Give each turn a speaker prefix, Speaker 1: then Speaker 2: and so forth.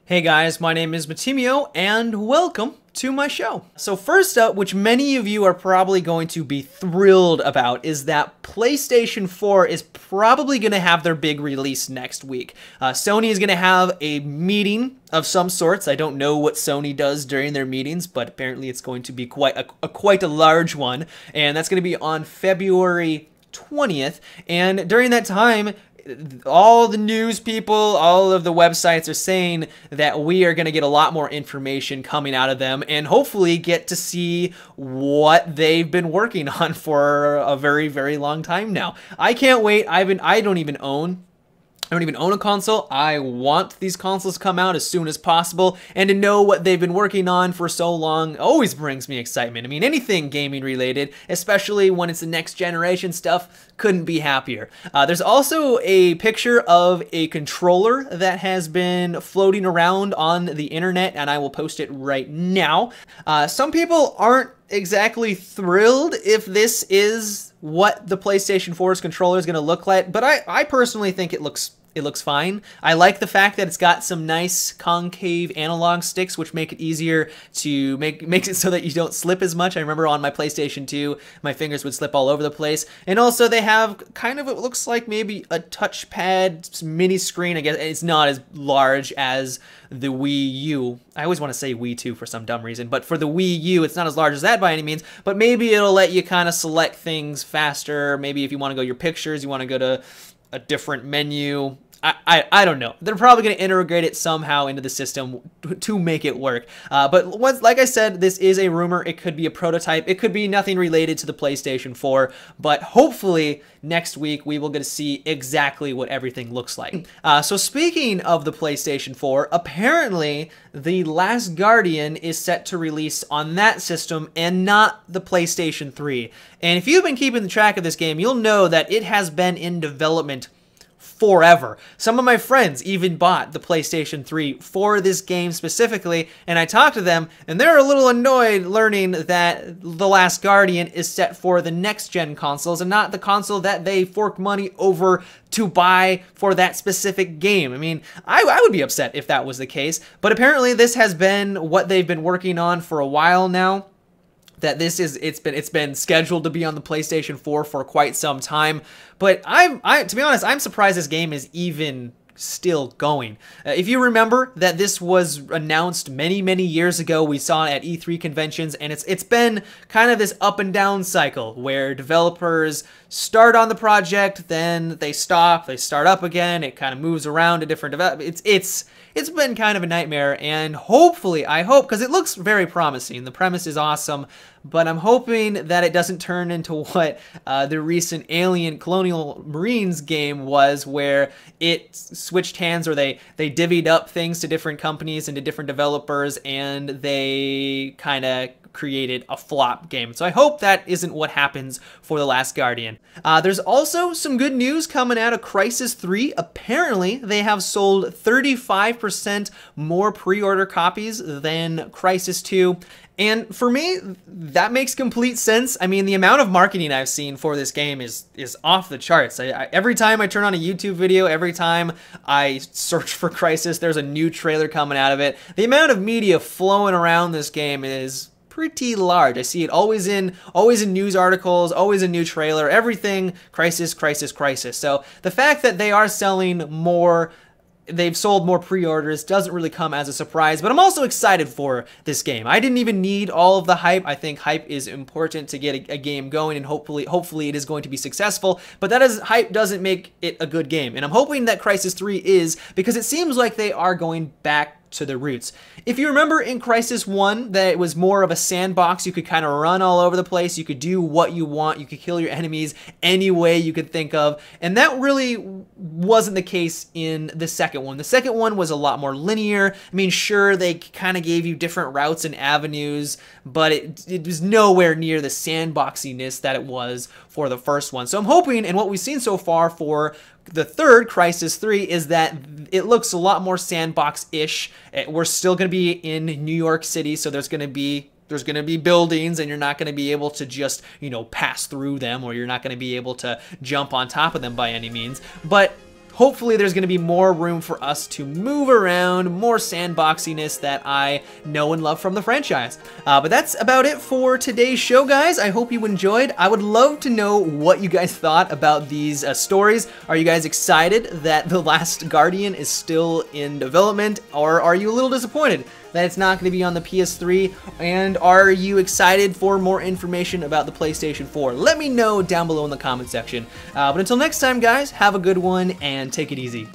Speaker 1: Hey guys, my name is Matimio, and welcome to my show. So first up, which many of you are probably going to be thrilled about, is that PlayStation 4 is probably going to have their big release next week. Sony is going to have a meeting of some sorts. I don't know what Sony does during their meetings, but apparently it's going to be quite a large one, and that's going to be on February 20th, and during that time, all the news people, all of the websites are saying that we are going to get a lot more information coming out of them and hopefully get to see what they've been working on for a very, very long time now. I can't wait. I don't even own a console. I want these consoles to come out as soon as possible, and to know what they've been working on for so long always brings me excitement. I mean, anything gaming related, especially when it's the next generation stuff, couldn't be happier. There's also a picture of a controller that has been floating around on the internet, and I will post it right now. Some people aren't exactly thrilled if this is what the PlayStation 4's controller is going to look like, but I personally think it looks fine. I like the fact that it's got some nice concave analog sticks, which make it easier to makes it so that you don't slip as much. I remember on my PlayStation 2, my fingers would slip all over the place. And also they have kind of, it looks like maybe a touchpad mini screen. I guess it's not as large as the Wii U. I always want to say Wii 2 for some dumb reason, but for the Wii U, it's not as large as that by any means, but maybe it'll let you kind of select things faster. Maybe if you want to go your pictures, you want to go to a different menu. I don't know. They're probably going to integrate it somehow into the system to make it work. But like I said, this is a rumor. It could be a prototype. It could be nothing related to the PlayStation 4. But hopefully next week we will get to see exactly what everything looks like. So speaking of the PlayStation 4, apparently The Last Guardian is set to release on that system and not the PlayStation 3. And if you've been keeping track of this game, you'll know that it has been in development forever. Some of my friends even bought the PlayStation 3 for this game specifically, and I talked to them, and they're a little annoyed learning that The Last Guardian is set for the next-gen consoles and not the console that they forked money over to buy for that specific game. I mean, I would be upset if that was the case, but apparently this has been what they've been working on for a while now. That it's been scheduled to be on the PlayStation 4 for quite some time, but to be honest, I'm surprised this game is even still going. If you remember that this was announced many years ago, we saw it at E3 conventions, and it's been kind of this up and down cycle where developers start on the project, then they stop, they start up again, it kind of moves around to different development. It's been kind of a nightmare, and hopefully, I hope, because it looks very promising, the premise is awesome, but I'm hoping that it doesn't turn into what the recent Alien Colonial Marines game was, where it switched hands, or they divvied up things to different companies and to different developers, and they kind of created a flop game. So I hope that isn't what happens for The Last Guardian. There's also some good news coming out of Crysis 3. Apparently, they have sold 35% more pre-order copies than Crysis 2. And for me, that makes complete sense. I mean, the amount of marketing I've seen for this game is off the charts. Every time I turn on a YouTube video, every time I search for Crysis, there's a new trailer coming out of it. The amount of media flowing around this game is pretty large. I see it always in news articles, always a new trailer, everything Crysis. So the fact that they are selling more, they've sold more pre-orders, doesn't really come as a surprise, but I'm also excited for this game. I didn't even need all of the hype. I think hype is important to get a game going, and hopefully it is going to be successful, but hype doesn't make it a good game. And I'm hoping that Crysis 3 is, because it seems like they are going back to the roots. If you remember in Crysis 1 that it was more of a sandbox, you could kind of run all over the place, you could do what you want, you could kill your enemies any way you could think of, and that really wasn't the case in the second one. The second one was a lot more linear. I mean, sure, they kind of gave you different routes and avenues, but it was nowhere near the sandboxiness that it was for the first one. So I'm hoping, and what we've seen so far for the third, Crysis 3, is that it looks a lot more sandbox-ish. We're still going to be in New York City, so there's going to be buildings, and you're not going to be able to just, pass through them, or you're not going to be able to jump on top of them by any means. But hopefully there's going to be more room for us to move around, more sandboxiness that I know and love from the franchise. But that's about it for today's show, guys. I hope you enjoyed. I would love to know what you guys thought about these stories. Are you guys excited that The Last Guardian is still in development, or are you a little disappointed that it's not going to be on the PS3? And are you excited for more information about the PlayStation 4? Let me know down below in the comment section. But until next time, guys, have a good one and take it easy.